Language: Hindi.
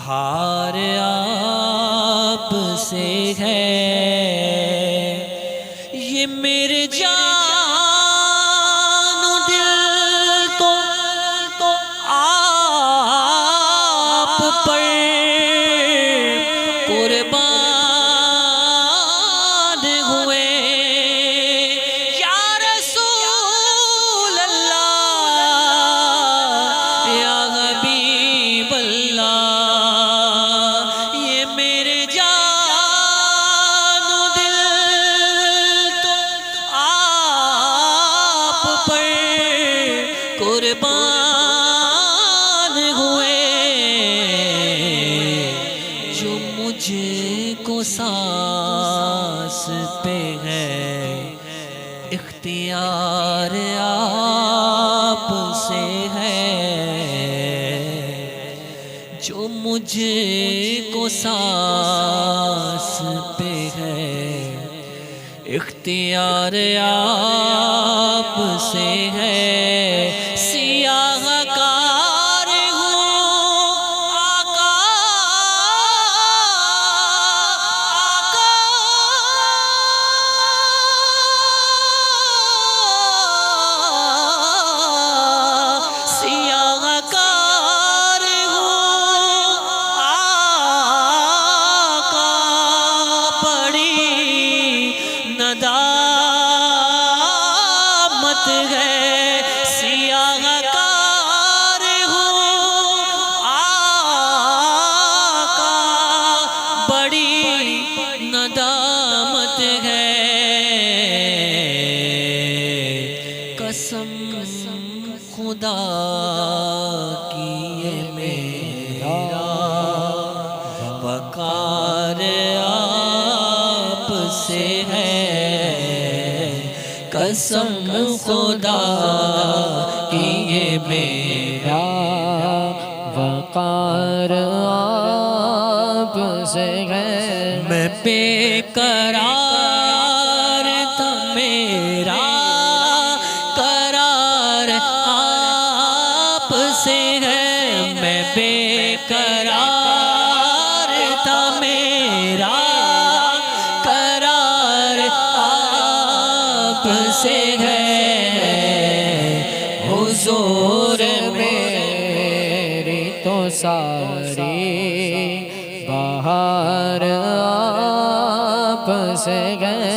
बहार आप से है, ये मेरे जान दिल तो आप पर कुर्बान हुए। या रसूल अल्लाह या हबीब अल्लाह, ये मेरे जान दिल तो आप पर कुर्बान हुए। जो मुझको सांस पे है इख्तियार आप से है, जो मुझको सांस पे है इख्तियार आप से है। सियाहकार हूँ आका, सियाहकार हूँ आका, बड़ी नदामत है। सियाहकार हूँ आका, बड़ी नदामत है। कसम खुदा की ये मेरा वकार आप से है, कसम खुदा की ये मेरा वकार आप से है। मैं बेकरार था, मेरा करार आप से है। मैं बेकरार था, मेरा करार आप से है। हुजूर मेरी तो सारी बहार आप से गए।